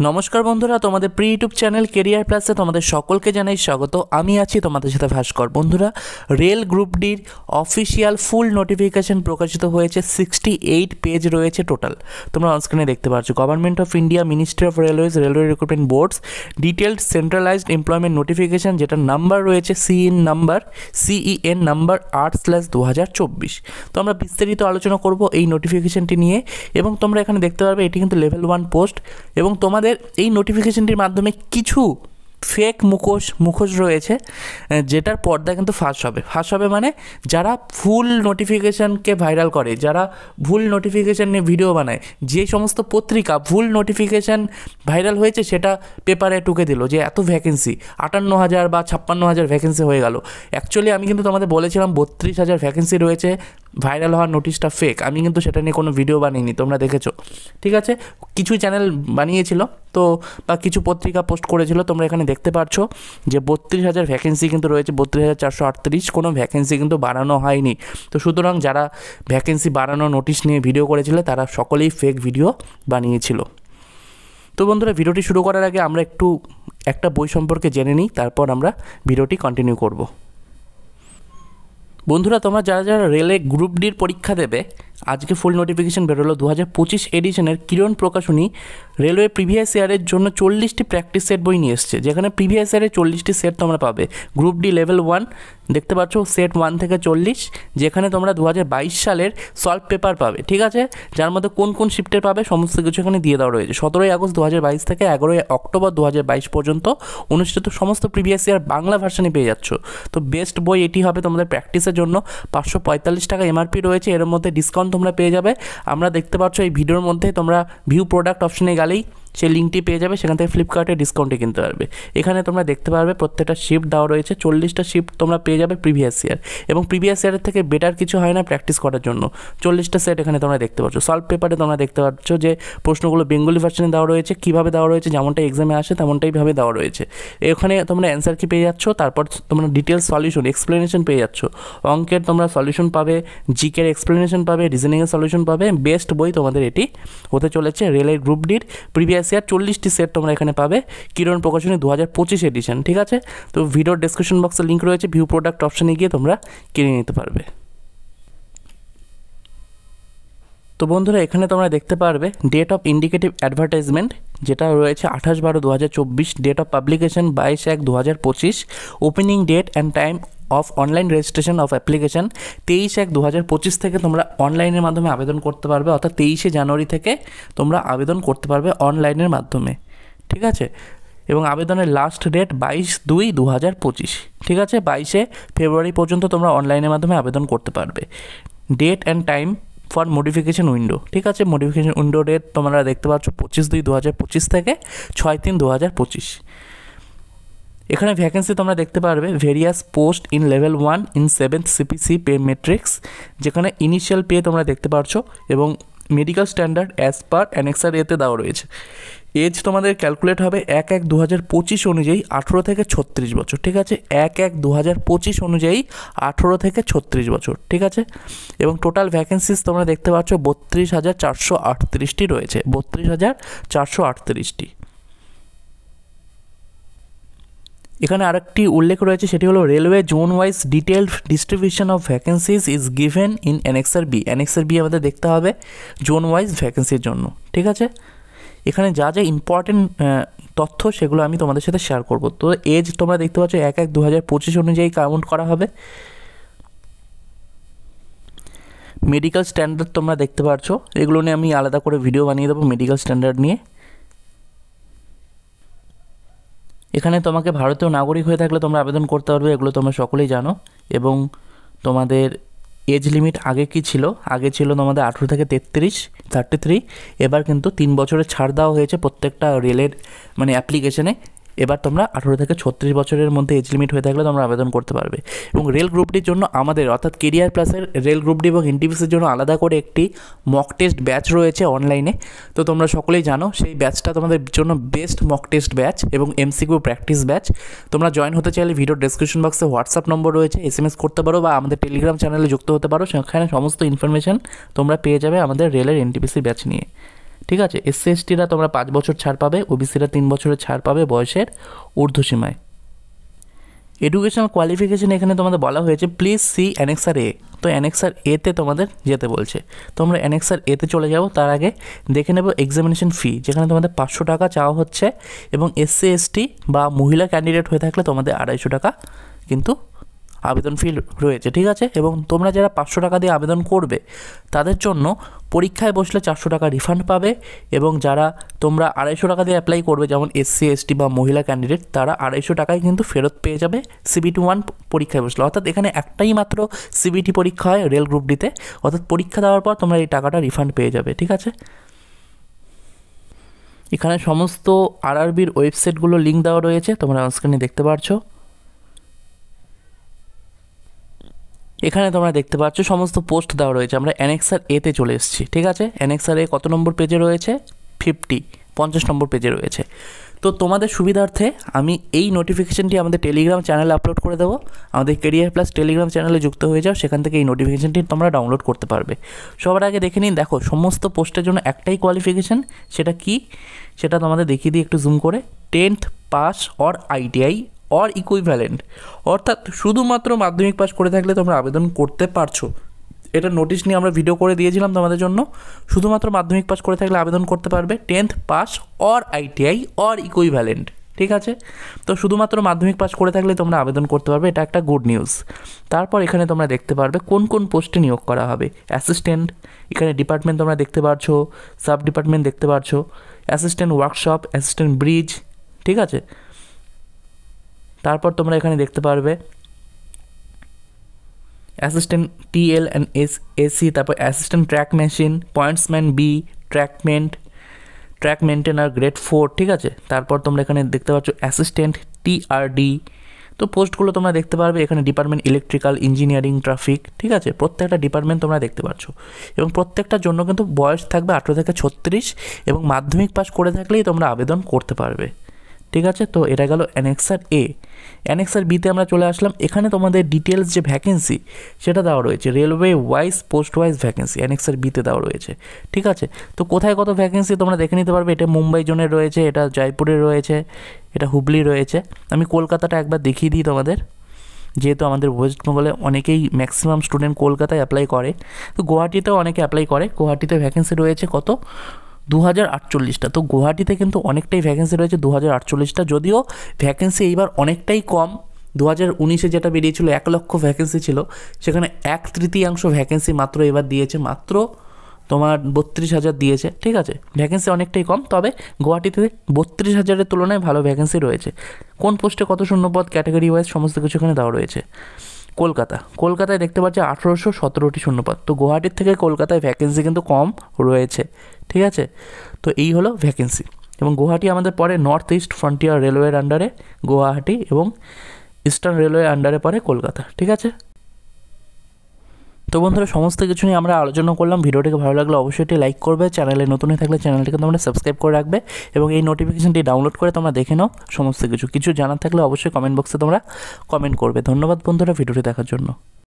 নমস্কার বন্ধুরা, তোমাদের প্রি ইউটিউব চ্যানেল কেরিয়ার প্লাসে তোমাদের সকলকে জানাই স্বাগত। আমি আছি তোমাদের সাথে ভাস্কর। বন্ধুরা, রেল গ্রুপ ডির অফিসিয়াল ফুল নোটিফিকেশন প্রকাশিত হয়েছে। 68 পেজ রয়েছে টোটাল। তোমরা অনস্ক্রিনে দেখতে পাচ্ছ। Government of India, ministry of railways, railway recruitment boards detailed centralised employment notification, যেটার নাম্বার রয়েছে CEN নাম্বার 8/2024। তো আমরা বিস্তারিত আলোচনা করব এই নোটিফিকেশনটি নিয়ে, এবং তোমরা এখানে দেখতে পারবে এটি কিন্তু লেভেল 1 পোস্ট, এবং তোমাদের এই নোটিফিকেশনটির মাধ্যমে কিছু ফেক মুখোশ রয়েছে, যেটার পর্দা কিন্তু ফাঁস হবে মানে যারা ফুল নোটিফিকেশানকে ভাইরাল করে, যারা ভুল নোটিফিকেশান নিয়ে ভিডিও বানায়, যে সমস্ত পত্রিকা ভুল নোটিফিকেশান ভাইরাল হয়েছে সেটা পেপারে টুকে দিল যে এত ভ্যাকেন্সি, 58,000 বা 56,000 ভ্যাকেন্সি হয়ে গেল। অ্যাকচুয়ালি আমি কিন্তু তোমাদের বলেছিলাম 32,000 ভ্যাকেন্সি রয়েছে, ভাইরাল হওয়ার নোটিশটা ফেক। আমি কিন্তু সেটা নিয়ে কোনো ভিডিও বানিয়েনি, তোমরা দেখেছো, ঠিক আছে। কিছু চ্যানেল বানিয়েছিল তো, বা কিছু পত্রিকা পোস্ট করেছিল, তোমরা এখানে দেখতে পাচ্ছো যে 32,000 ভ্যাকেন্সি কিন্তু রয়েছে, 32,438। কোনো ভ্যাকেন্সি কিন্তু বাড়ানো হয়নি। তো সুতরাং যারা ভ্যাকেন্সি বাড়ানো নোটিশ নিয়ে ভিডিও করেছিল তারা সকলেই ফেক ভিডিও বানিয়েছিল। তো বন্ধুরা, ভিডিওটি শুরু করার আগে আমরা একটা বই সম্পর্কে জেনে নিই, তারপর আমরা ভিডিওটি কন্টিনিউ করব। বন্ধুরা, তোমরা যারা রেলে গ্রুপ ডির পরীক্ষা দেবে, আজকে ফুল নোটিফিকেশন বেরোলো। 2025 এডিশনের কিরণ প্রকাশনী রেলওয়ে প্রিভিয়াস ইয়ারের জন্য 40টি প্র্যাকটিস সেট বই নিয়ে এসছে, যেখানে প্রিভিয়াস ইয়ারে 40টি সেট তোমরা পাবে। গ্রুপ ডি লেভেল 1 দেখতে পাচ্ছ, সেট 1 থেকে 40, যেখানে তোমরা 2022 সালের সলভ পেপার পাবে, ঠিক আছে, যার মধ্যে কোন কোন শিফটের পাবে সমস্ত কিছু এখানে দিয়ে দেওয়া রয়েছে। 17 আগস্ট 2022 থেকে 11 অক্টোবর 2022 পর্যন্ত অনুষ্ঠিত সমস্ত প্রিভিয়াস ইয়ার বাংলা ভার্সানে পেয়ে যাচ্ছ। তো বেস্ট বই এটি হবে তোমাদের প্র্যাকটিসের জন্য। 545 টাকা এমআরপি রয়েছে, এর মধ্যে ডিসকাউন্ট তোমরা পেয়ে যাবে। আমরা দেখতে পাচ্ছ এই ভিডিওর মধ্যে তোমরা ভিউ প্রোডাক্ট অপশনে গেলেই সেই লিঙ্কটি পেয়ে যাবে, সেখান থেকে ফ্লিপকার্টে ডিসকাউন্টে কিনতে পারবে। এখানে তোমরা দেখতে পারবে প্রত্যেকটা শিফট দেওয়া রয়েছে, 40টা শিফট তোমরা পেয়ে যাবে প্রিভিয়াস ইয়ার, এবং প্রিভিয়াস ইয়ারের থেকে বেটার কিছু হয় না প্র্যাকটিস করার জন্য। 40টা সেট এখানে তোমরা দেখতে পাচ্ছ। সলভ পেপারে তোমরা দেখতে পাচ্ছ যে প্রশ্নগুলো বেঙ্গলি ভার্সনে দেওয়া রয়েছে, কীভাবে দেওয়া রয়েছে, যেমনটা এক্সামে আসে তেমনটাইভাবে দেওয়া রয়েছে। এখানে তোমরা অ্যান্সার কি পেয়ে যাচ্ছ, তারপর তোমরা ডিটেলস সলিউশন এক্সপ্লেনেশন পেয়ে যাচ্ছ। অঙ্কের তোমরা সলিউশন পাবে, জিকের এক্সপ্লেনেশন পাবে, রিজনিংয়ের সলিউশন পাবে। বেস্ট বই তোমাদের এটি হতে চলেছে। রেলের গ্রুপ ডির প্রিভিয়াস ইয়ার 40টি সেট তোমরা এখানে পাবে, কিরণ প্রকাশনী 2025 এডিশন, ঠিক আছে। তো ভিডিওর ডেসক্রিপশন বক্সে লিঙ্ক রয়েছে, ভিউ প্রোডাক্ট অপশানে গিয়ে তোমরা কিনে নিতে পারবে। তো বন্ধুরা, এখানে তোমরা দেখতে পারবে ডেট অফ ইন্ডিকেটিভ অ্যাডভার্টাইজমেন্ট, যেটা রয়েছে 28/12/2024, date of publication 22/1/2025, opening date and time of online registration of application 23/1/2025 থেকে তোমরা অনলাইনের মাধ্যমে আবেদন করতে পারবে, অর্থাৎ 23শে জানুয়ারি থেকে তোমরা আবেদন করতে পারবে অনলাইনের মাধ্যমে, ঠিক আছে। এবং আবেদনের লাস্ট ডেট 22/2/2025, ঠিক আছে। 22শে ফেব্রুয়ারি পর্যন্ত তোমরা অনলাইনের মাধ্যমে আবেদন করতে পারবে। Date and time for modification window, ঠিক আছে। মডিফিকেশন উইন্ডো ডেট তোমরা দেখতে পাচ্ছ 25/2/2025 থেকে 6/3/2025। এখানে ভ্যাকেন্সি তোমরা দেখতে পারবে various post in level 1 in 7th CPC pay matrix, যেখানে ইনিশিয়াল পে তোমরা দেখতে পাচ্ছ, এবং medical standard as per annexure এতে দেওয়া রয়েছে। এজ তোমাদের ক্যালকুলেট হবে 1/1/2025 অনুযায়ী 18 থেকে 36 বছর, ঠিক আছে। 1/1/2025 অনুযায়ী 18 থেকে 36 বছর, ঠিক আছে। এবং টোটাল ভ্যাকেন্সিস তোমরা দেখতে পাচ্ছ 32,438টি রয়েছে, 32,438টি। এখানে আরেকটি উল্লেখ রয়েছে, সেটি হলো railway zone wise detailed distribution of vacancies is given in annexure B. Annexure B আমাদের দেখতে হবে জোন ওয়াইজ ভ্যাকেন্সির জন্য, ঠিক আছে। এখানে যা যা ইম্পর্টেন্ট তথ্য সেগুলো আমি তোমাদের সাথে শেয়ার করব। তো এজ তোমরা দেখতে পাচ্ছ 1/1/2025 অনুযায়ী কাউন্ট করা হবে। মেডিকেল স্ট্যান্ডার্ড তোমরা দেখতে পাচ্ছ, এগুলো নিয়ে আমি আলাদা করে ভিডিও বানিয়ে দেবো মেডিকেল স্ট্যান্ডার্ড নিয়ে। এখানে তোমাকে ভারতীয় নাগরিক হয়ে থাকলে তোমরা আবেদন করতে পারবে, এগুলো তোমরা সকলেই জানো। এবং তোমাদের এজ লিমিট আগে কি ছিল, আগে ছিল তোমাদের 18 থেকে 33, এবার কিন্তু 3 বছরের ছাড় দেওয়া হয়েছে প্রত্যেকটা রেলের মানে অ্যাপ্লিকেশনে। এবার তোমরা 18 থেকে 36 বছরের মধ্যে এজ লিমিট হয়ে থাকলে তোমরা আবেদন করতে পারবে। এবং রেল গ্রুপটির জন্য আমাদের অর্থাৎ কেরিয়ার প্লাসের রেল গ্রুপটি এবং এনটিপিসির জন্য আলাদা করে একটি মক টেস্ট ব্যাচ রয়েছে অনলাইনে। তো তোমরা সকলেই জানো সেই ব্যাচটা তোমাদের জন্য বেস্ট মক টেস্ট ব্যাচ এবং MCQ প্র্যাকটিস ব্যাচ। তোমরা জয়েন হতে চাইলে ভিডিওর ডেসক্রিপশন বক্সে হোয়াটসঅ্যাপ নম্বর রয়েছে, SMS করতে পারো বা আমাদের টেলিগ্রাম চ্যানেলে যুক্ত হতে পারো, সেখানে সমস্ত ইনফরমেশন তোমরা পেয়ে যাবে আমাদের রেলের এনটিপিসি ব্যাচ নিয়ে। ঠিক আছে। এসসি এসটিরা তোমরা 5 বছর ছাড় পাবে, ওবিসিরা 3 বছরের ছাড় পাবে বয়সের ঊর্ধ্বসীমায়। এডুকেশনাল কোয়ালিফিকেশন এখানে তোমাদের বলা হয়েছে প্লিজ সি অ্যানেক্সার এ। তো অ্যানেক্সার এতে তোমাদের যেতে বলছে, তোমরা অ্যানেক্সার এতে চলে যাবো। তার আগে দেখে নেব এক্সামিনেশন ফি, যেখানে তোমাদের 500 টাকা চাওয়া হচ্ছে এবং এসসি এসটি বা মহিলা ক্যান্ডিডেট হয়ে থাকলে তোমাদের 250 টাকা কিন্তু আবেদন ফি রয়েছে, ঠিক আছে। এবং তোমরা যারা 500 টাকা দিয়ে আবেদন করবে তাদের জন্য পরীক্ষায় বসলে 400 টাকা রিফান্ড পাবে, এবং যারা তোমরা 250 টাকা দিয়ে অ্যাপ্লাই করবে যেমন এসসি এসটি বা মহিলা ক্যান্ডিডেট, তারা 250 টাকায় কিন্তু ফেরত পেয়ে যাবে সিবিটি 1 পরীক্ষায় বসলে। অর্থাৎ এখানে একটাই মাত্র সিবিটি পরীক্ষা হয় রেল গ্রুপ ডিতে, অর্থাৎ পরীক্ষা দেওয়ার পর তোমরা এই টাকাটা রিফান্ড পেয়ে যাবে, ঠিক আছে। এখানে সমস্ত আরআরবির ওয়েবসাইটগুলো লিঙ্ক দেওয়া রয়েছে, তোমরা স্ক্রিনে দেখতে পাচ্ছ। এখানে তোমরা দেখতে পাচ্ছ সমস্ত পোস্ট দেওয়া রয়েছে। আমরা অ্যানেক্সার এতে চলে এসেছি, ঠিক আছে। অ্যানেক্সার এ কত নম্বর পেজে রয়েছে? 50 নম্বর পেজে রয়েছে। তো তোমাদের সুবিধার্থে আমি এই নোটিফিকেশানটি আমাদের টেলিগ্রাম চ্যানেলে আপলোড করে দেবো। আমাদের কেরিয়ার প্লাস টেলিগ্রাম চ্যানেলে যুক্ত হয়ে যাও, সেখান থেকে এই নোটিফিকেশানটি তোমরা ডাউনলোড করতে পারবে। সবার আগে দেখে নিন, দেখো সমস্ত পোস্টের জন্য একটাই কোয়ালিফিকেশান, সেটা কি সেটা তোমাদের দেখিয়ে দিই একটু জুম করে। 10th pass or ITI or equivalent, অর্থাৎ শুধুমাত্র মাধ্যমিক পাস করে থাকলে তোমরা আবেদন করতে পারছো। এটা নোটিশ নিয়ে আমরা ভিডিও করে দিয়েছিলাম তোমাদের জন্য। শুধুমাত্র মাধ্যমিক পাস করে থাকলে আবেদন করতে পারবে, 10th pass or ITI or equivalent, ঠিক আছে। তো শুধুমাত্র মাধ্যমিক পাস করে থাকলে তোমরা আবেদন করতে পারবে, এটা একটা গুড নিউজ। তারপর এখানে তোমরা দেখতে পারবে কোন কোন পোস্টে নিয়োগ করা হবে। অ্যাসিস্ট্যান্ট, এখানে ডিপার্টমেন্ট তোমরা দেখতে পারছো, সাব ডিপার্টমেন্ট দেখতে পারছো, অ্যাসিস্ট্যান্ট ওয়ার্কশপ, অ্যাসিস্ট্যান্ট ব্রিজ, ঠিক আছে। তারপর তোমরা এখানে দেখতে পারবে অ্যাসিস্ট্যান্ট টিএল অ্যান্ড এসি, তারপর assistant track machine, pointsman B, track maintainer grade 4, ঠিক আছে। তারপর তোমরা এখানে দেখতে পাচ্ছ অ্যাসিস্ট্যান্ট টিআরডি। তো পোস্টগুলো তোমরা দেখতে পারবে এখানে ডিপার্টমেন্ট ইলেকট্রিক্যাল, ইঞ্জিনিয়ারিং, ট্রাফিক, ঠিক আছে। প্রত্যেকটা ডিপার্টমেন্ট তোমরা দেখতে পাচ্ছ, এবং প্রত্যেকটার জন্য কিন্তু বয়স থাকবে 18 থেকে 36, এবং মাধ্যমিক পাস করে থাকলেই তোমরা আবেদন করতে পারবে, ঠিক আছে। তো এটা গেল অ্যানেক্সার এ। অ্যানেক্সার বিতে আমরা চলে আসলাম। এখানে তোমাদের ডিটেলস যে ভ্যাকেন্সি সেটা দেওয়া রয়েছে, railway wise, post wise vacancy annexure বিতে দেওয়া রয়েছে, ঠিক আছে। তো কোথায় কত ভ্যাকেন্সি তোমরা দেখে নিতে পারবে। এটা মুম্বাই জোনের রয়েছে, এটা জয়পুরে রয়েছে, এটা হুগলি রয়েছে। আমি কলকাতাটা একবার দেখিয়ে দিই তোমাদের, যেহেতু আমাদের ওয়েস্ট বেঙ্গলে অনেকেই ম্যাক্সিমাম স্টুডেন্ট কলকাতায় অ্যাপ্লাই করে, তো গুয়াহাটিতেও অনেকে অ্যাপ্লাই করে। গুয়াহাটিতে ভ্যাকেন্সি রয়েছে কত? 2048টা। তো গুয়াহাটিতে কিন্তু অনেকটাই ভ্যাকেন্সি রয়েছে, 2048টা। যদিও ভ্যাকেন্সি এইবার অনেকটাই কম, 2019-এ যেটা বেরিয়েছিল 1 লক্ষ ভ্যাকেন্সি ছিল, সেখানে 1/3 ভ্যাকেন্সি মাত্র এবার দিয়েছে, মাত্র তোমার 32,000 দিয়েছে, ঠিক আছে। ভ্যাকেন্সি অনেকটাই কম, তবে গুয়াহাটিতে 32,000-এর তুলনায় ভালো ভ্যাকেন্সি রয়েছে। কোন পোস্টে কত শূন্যপদ, ক্যাটাগরি ওয়াইজ সমস্ত কিছু এখানে দেওয়া রয়েছে। কলকাতায় দেখতে পাচ্ছি 1817টি শূন্যপদ। তো গুয়াহাটির থেকে কলকাতায় ভ্যাকেন্সি কিন্তু কম রয়েছে, ঠিক আছে। তো এই হলো ভ্যাকেন্সি, এবং গুয়াহাটি আমাদের পরে নর্থ ইস্ট ফ্রন্টিয়ার রেলওয়ের আন্ডারে গুয়াহাটি, এবং ইস্টার্ন রেলওয়ের আন্ডারে পরে কলকাতা, ঠিক আছে। তো বন্ধুরা সমস্ত কিছু নিয়ে আমরা আলোচনা করলাম। ভিডিওটিকে ভালো লাগলে অবশ্যই এটি লাইক করবে, চ্যানেলে নতুন হয়ে থাকলে চ্যানেলটিকে তোমরা সাবস্ক্রাইব করে রাখবে, এবং এই নোটিফিকেশনটি ডাউনলোড করে তোমরা দেখে নাও। সমস্ত কিছু জানার থাকলে অবশ্যই কমেন্ট বক্সে তোমরা কমেন্ট করবে। ধন্যবাদ বন্ধুরা ভিডিওটি দেখার জন্য।